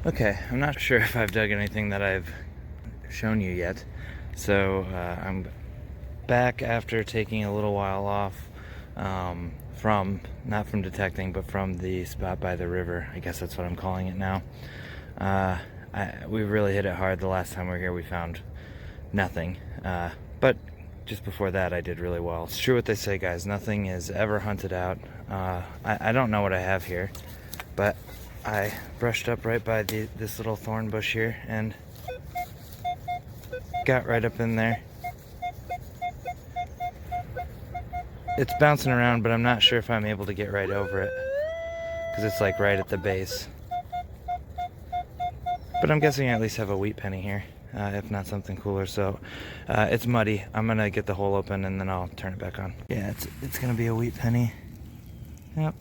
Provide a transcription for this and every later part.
Okay, I'm not sure if I've dug anything that I've shown you yet. So I'm back after taking a little while off not from detecting, but from the spot by the river. I guess that's what I'm calling it now. We really hit it hard the last time we were here. We found nothing. But just before that, I did really well. It's true what they say, guys. Nothing is ever hunted out. I don't know what I have here, but I brushed up right by this little thorn bush here and got right up in there. It's bouncing around, but I'm not sure if I'm able to get right over it because it's like right at the base. But I'm guessing I at least have a wheat penny here, if not something cooler. So it's muddy. I'm gonna get the hole open and then I'll turn it back on. Yeah, it's gonna be a wheat penny. Yep.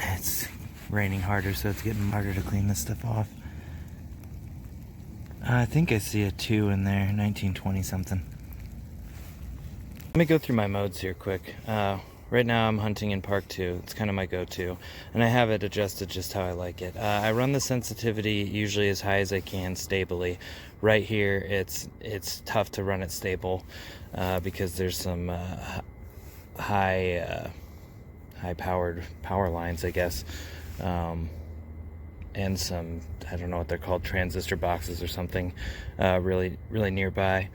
It's raining harder, so it's getting harder to clean this stuff off. I think I see a 2 in there, 1920 something. Let me go through my modes here quick. Right now I'm hunting in Park 2. It's kind of my go-to, and I have it adjusted just how I like it. I run the sensitivity usually as high as I can stably. Right here it's tough to run it stable because there's some high-powered power lines, I guess, and some, I don't know what they're called, transistor boxes or something really nearby.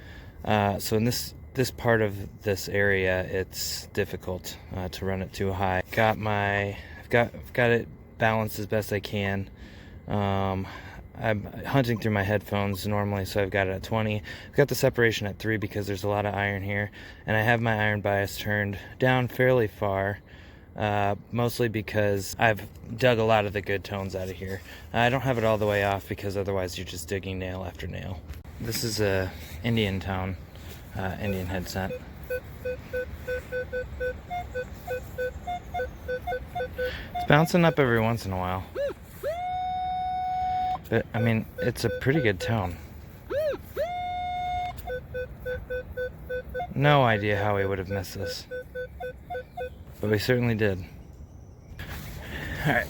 So in this part of this area, it's difficult to run it too high. I've got it balanced as best I can. I'm hunting through my headphones normally, so I've got it at 20. I've got the separation at 3 because there's a lot of iron here, and I have my iron bias turned down fairly far, mostly because I've dug a lot of the good tones out of here. I don't have it all the way off because otherwise you're just digging nail after nail. This is a Indian town. Indian headset. It's bouncing up every once in a while. But, I mean, it's a pretty good tone. No idea how we would have missed this. But we certainly did. Alright.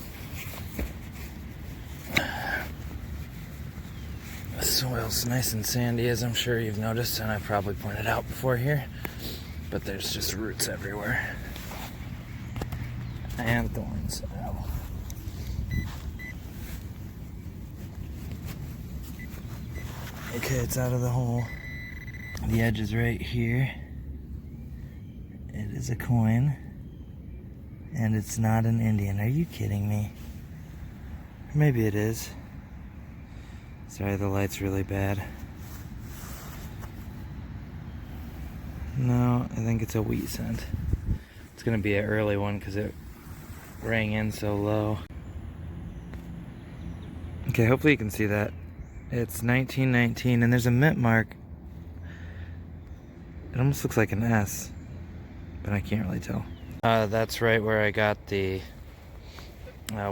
The soil's nice and sandy, as I'm sure you've noticed, and I've probably pointed out before here, but there's just roots everywhere. And thorns. Ow. Okay, it's out of the hole. The edge is right here. It is a coin, and it's not an Indian. Are you kidding me? Or maybe it is. Sorry, the light's really bad. No, I think it's a wheat cent. It's gonna be an early one because it rang in so low. Okay, hopefully you can see that. It's 1919 and there's a mint mark. It almost looks like an S, but I can't really tell. That's right where I got the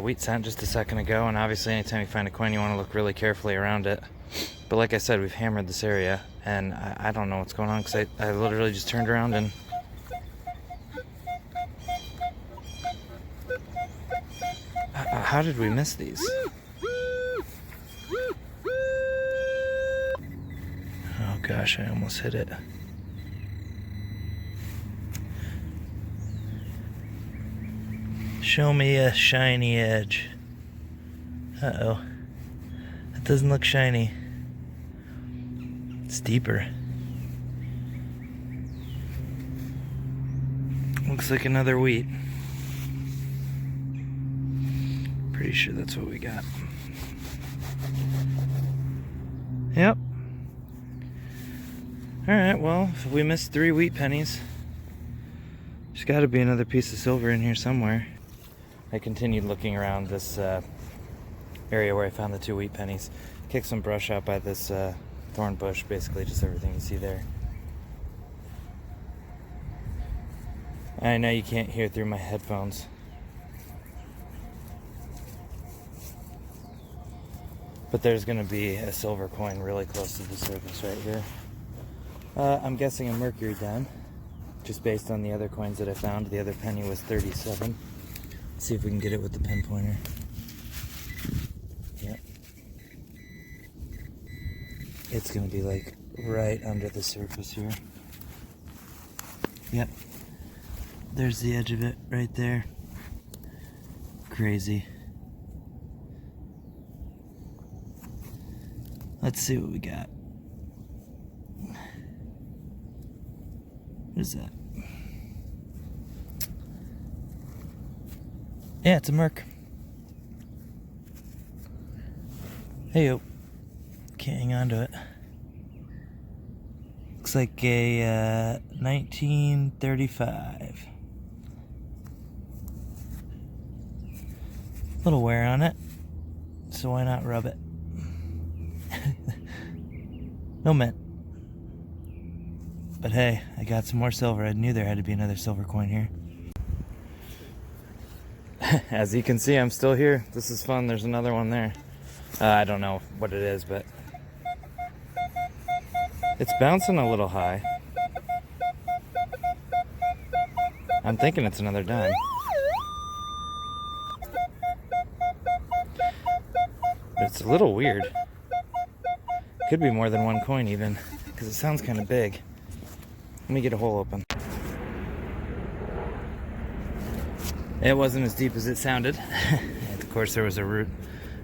wheat cent just a second ago, and obviously anytime you find a coin you want to look really carefully around it. But like I said, we've hammered this area, and I don't know what's going on because I literally just turned around and how did we miss these? Oh gosh, I almost hit it. Show me a shiny edge. Uh-oh. That doesn't look shiny. It's deeper. Looks like another wheat. Pretty sure that's what we got. Yep. Alright, well, if we missed 3 wheat pennies, there's got to be another piece of silver in here somewhere. I continued looking around this area where I found the 2 wheat pennies. Kicked some brush out by this thorn bush, basically just everything you see there. I know you can't hear through my headphones. But there's going to be a silver coin really close to the surface right here. I'm guessing a mercury dime, just based on the other coins that I found. The other penny was 37. Let's see if we can get it with the pinpointer. Yep. It's gonna be like right under the surface here. Yep. There's the edge of it right there. Crazy. Let's see what we got. What is that? Yeah, it's a Merc. Hey yo. Can't hang on to it. Looks like a 1935. Little wear on it, so why not rub it? No mint. But hey, I got some more silver. I knew there had to be another silver coin here. As you can see, I'm still here. This is fun. There's another one there. I don't know what it is, but it's bouncing a little high. I'm thinking it's another dime. But it's a little weird. Could be more than one coin even, because it sounds kind of big. Let me get a hole open. It wasn't as deep as it sounded. And of course there was a root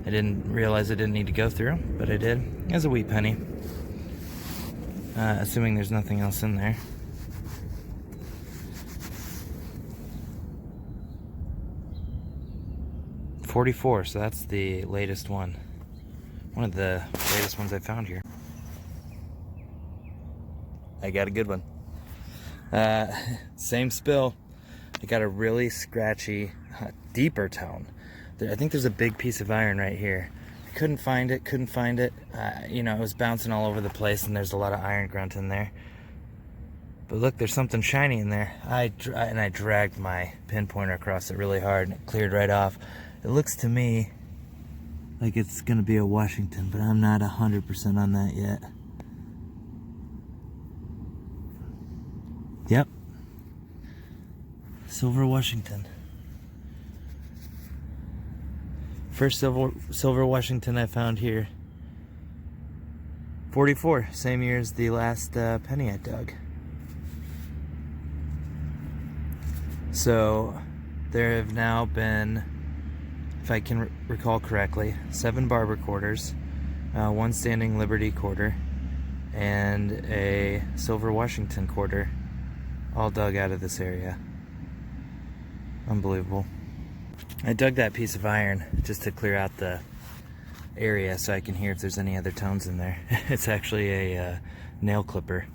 I didn't realize I didn't need to go through, but I did. It was a wheat penny. Assuming there's nothing else in there. $44, so that's the latest one. One of the latest ones I found here. I got a good one. Same spill. I got a really scratchy, deeper tone. I think there's a big piece of iron right here. I couldn't find it. You know, it was bouncing all over the place, and there's a lot of iron grunt in there. But look, there's something shiny in there. I dragged my pinpointer across it really hard, and it cleared right off. It looks to me like it's gonna be a Washington, but I'm not 100% on that yet. Yep. Silver Washington. First silver Washington I found here. 44, same year as the last penny I dug. So there have now been, if I can recall correctly, 7 barber quarters, 1 standing Liberty quarter, and a silver Washington quarter, all dug out of this area. Unbelievable. I dug that piece of iron just to clear out the area so I can hear if there's any other tones in there. It's actually a nail clipper.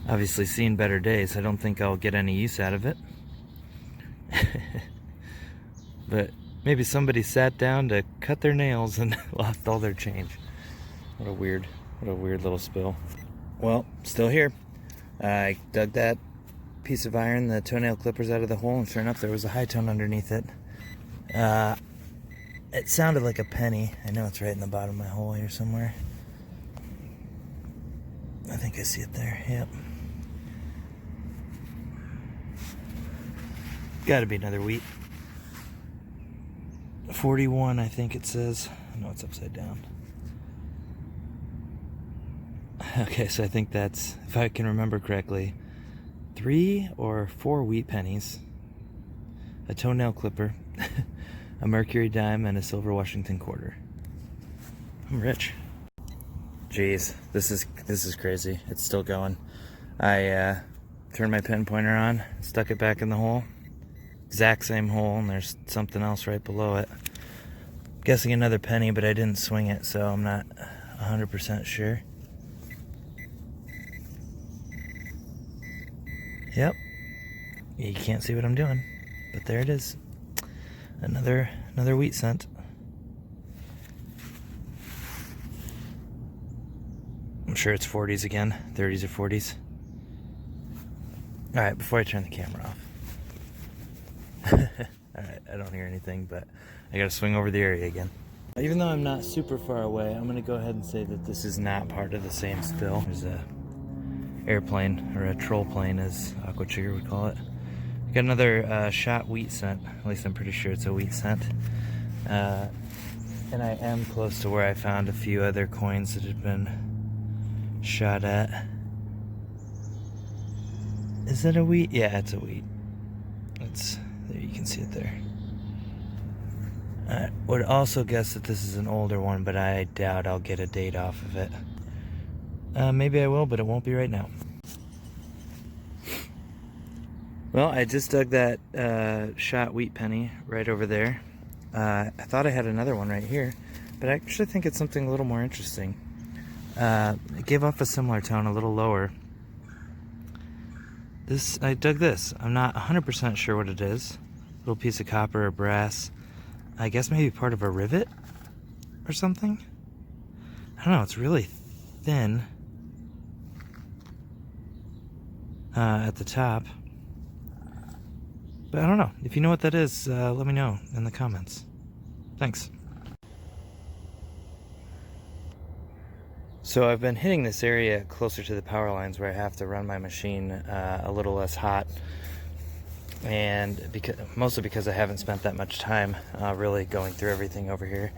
Obviously seen better days. I don't think I'll get any use out of it. But maybe somebody sat down to cut their nails and lost all their change. What a weird little spill. Well, still here. I dug that piece of iron, the toenail clippers, out of the hole, and sure enough there was a high tone underneath it. It sounded like a penny. I know it's right in the bottom of my hole here somewhere. I think I see it there. Yep. Gotta be another wheat. 41, I think it says. No, it's upside down. Okay, so I think that's, if I can remember correctly, 3 or 4 wheat pennies, a toenail clipper, a mercury dime, and a silver Washington quarter. I'm rich. Jeez, this is crazy. It's still going. I turned my pinpointer on, stuck it back in the hole. Exact same hole, and there's something else right below it. Guessing another penny, but I didn't swing it, so I'm not 100% sure. Yep. You can't see what I'm doing, but there it is. Another wheat cent. I'm sure it's 40s again, 30s or 40s. All right, before I turn the camera off. Alright, I don't hear anything, but I gotta swing over the area again. Even though I'm not super far away, I'm gonna go ahead and say that this is not part of the same spill. There's a airplane, or a troll plane as Aqua Chigger would call it, Got another shot wheat cent. At least I'm pretty sure it's a wheat cent. And I am close to where I found a few other coins that had been shot at. Is that a wheat? Yeah, it's a wheat. There, you can see it there. I would also guess that this is an older one, but I doubt I'll get a date off of it. Maybe I will, but it won't be right now. Well, I just dug that shot wheat penny right over there. I thought I had another one right here, but I actually think it's something a little more interesting. It gave off a similar tone, a little lower. I dug this. I'm not 100% sure what it is. Little piece of copper or brass. I guess maybe part of a rivet or something. I don't know. It's really thin at the top. But I don't know. If you know what that is, let me know in the comments. Thanks. So I've been hitting this area closer to the power lines where I have to run my machine a little less hot, and mostly because I haven't spent that much time really going through everything over here.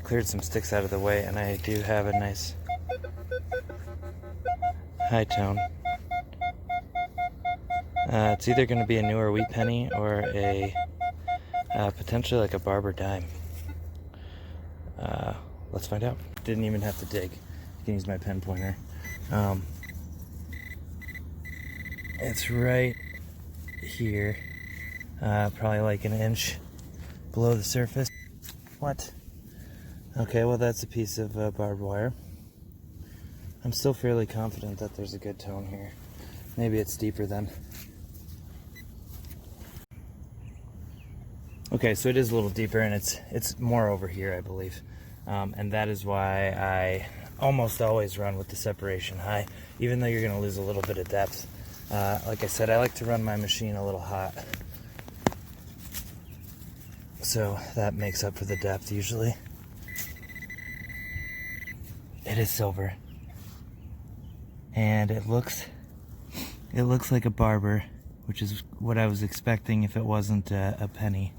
Cleared some sticks out of the way, and I do have a nice high tone. It's either going to be a newer wheat penny or a potentially like a barber dime. Let's find out. Didn't even have to dig. I can use my pen pointer. It's right here, probably like an inch below the surface. What? Okay, well that's a piece of barbed wire. I'm still fairly confident that there's a good tone here. Maybe it's deeper then. Okay, so it is a little deeper, and it's more over here, I believe. And that is why I almost always run with the separation high, even though you're going to lose a little bit of depth. Like I said, I like to run my machine a little hot, so that makes up for the depth usually. It is silver, and it looks like a barber, which is what I was expecting if it wasn't a penny.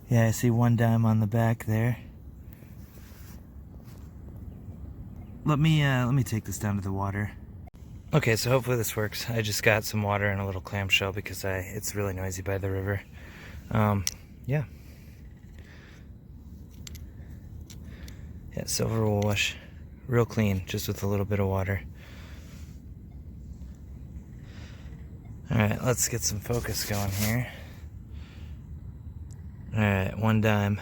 Yeah, I see one dime on the back there. Let me take this down to the water. Okay, so hopefully this works. I just got some water in a little clamshell because it's really noisy by the river. Yeah. Yeah, silver wash, real clean, just with a little bit of water. All right, let's get some focus going here. All right, one dime.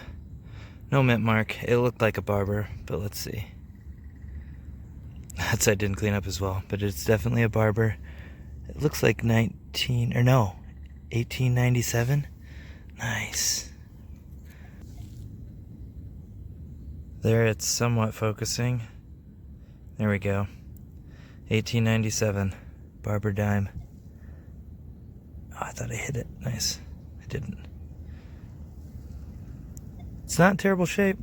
No mint mark. It looked like a barber, but let's see. That side didn't clean up as well, but it's definitely a barber. It looks like 1897. Nice. There, it's somewhat focusing. There we go. 1897, barber dime. Oh, I thought I hit it. Nice. I didn't. It's not in terrible shape.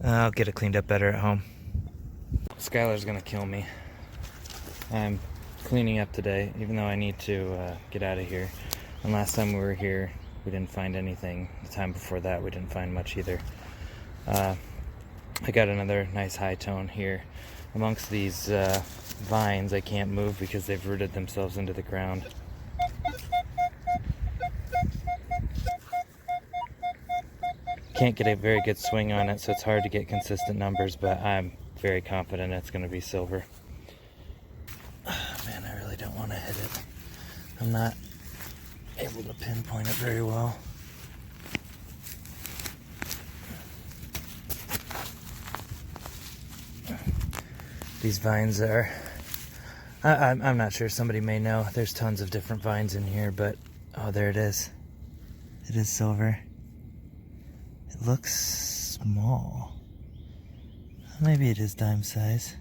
I'll get it cleaned up better at home. Skylar's gonna kill me. I'm cleaning up today, even though I need to get out of here. And last time we were here, we didn't find anything. The time before that, we didn't find much either. I got another nice high tone here. Amongst these vines, I can't move because they've rooted themselves into the ground. Can't get a very good swing on it, so it's hard to get consistent numbers, but I'm very confident it's going to be silver. Oh, man, I really don't want to hit it. I'm not able to pinpoint it very well. These vines are... I'm not sure. Somebody may know. There's tons of different vines in here, but... Oh, there it is. It is silver. It looks small. Maybe it is dime size.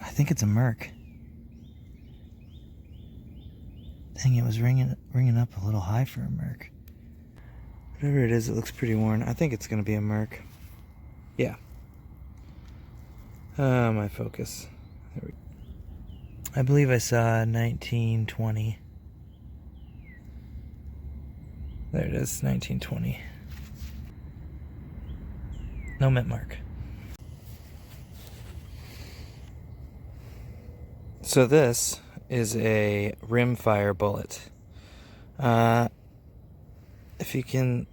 I think it's a merc. Dang, it was ringing up a little high for a merc. Whatever it is, it looks pretty worn. I think it's going to be a merc. Yeah. My focus. I believe I saw 1920. There it is, 1920. No mint mark. So this is a rimfire bullet. If I can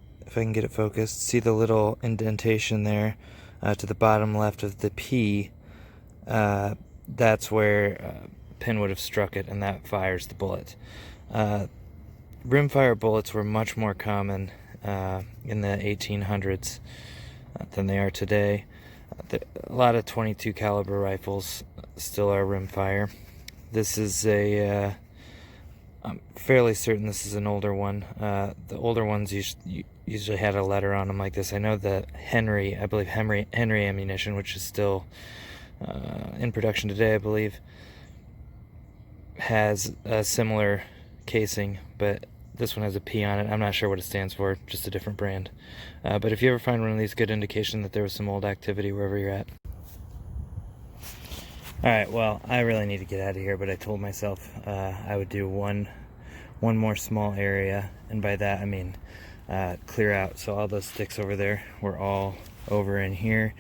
get it focused, see the little indentation there to the bottom left of the P. That's where pin would have struck it, and that fires the bullet. Rimfire bullets were much more common in the 1800s than they are today. A lot of 22 caliber rifles still are rimfire. This is a I'm fairly certain this is an older one. The older ones usually had a letter on them like this. I know that Henry ammunition, which is still in production today, I believe, has a similar casing, but this one has a P on it. I'm not sure what it stands for, just a different brand. But if you ever find one of these, good indication that there was some old activity wherever you're at. Alright, well, I really need to get out of here, but I told myself I would do one more small area, and by that I mean clear out. So all those sticks over there were all over in here.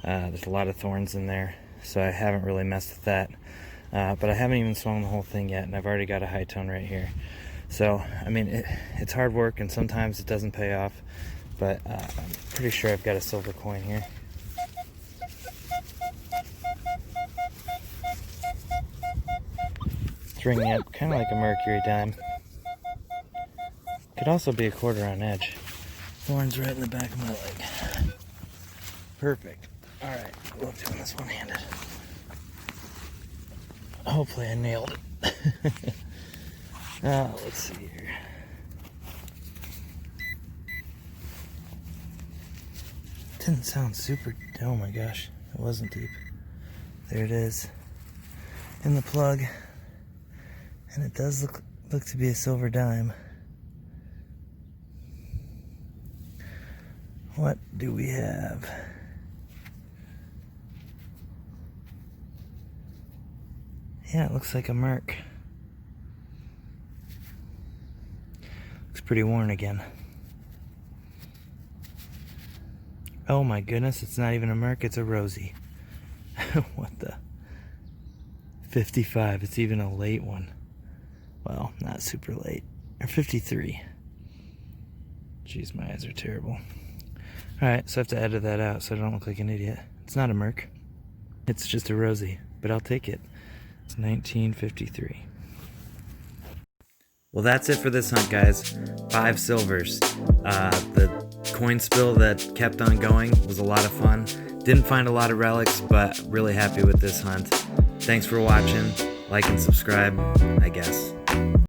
There's a lot of thorns in there, so I haven't really messed with that. But I haven't even swung the whole thing yet, and I've already got a high tone right here. So, I mean, it's hard work, and sometimes it doesn't pay off, but I'm pretty sure I've got a silver coin here. It's ringing up kind of like a mercury dime. Could also be a quarter on edge. Thorns right in the back of my leg. Perfect. Alright, we'll do this one-handed. Hopefully I nailed it. Let's see here. Didn't sound super, oh my gosh, it wasn't deep. There it is, in the plug. And it does look to be a silver dime. What do we have? Yeah, it looks like a Merc. Looks pretty worn again. Oh my goodness, it's not even a Merc, it's a Rosie. What the? 55, it's even a late one. Well, not super late. Or 53. Jeez, my eyes are terrible. Alright, so I have to edit that out so I don't look like an idiot. It's not a Merc. It's just a Rosie, but I'll take it. It's 1953. Well, that's it for this hunt, guys. 5 silvers. The coin spill that kept on going was a lot of fun. Didn't find a lot of relics, but really happy with this hunt. Thanks for watching. Like and subscribe, I guess.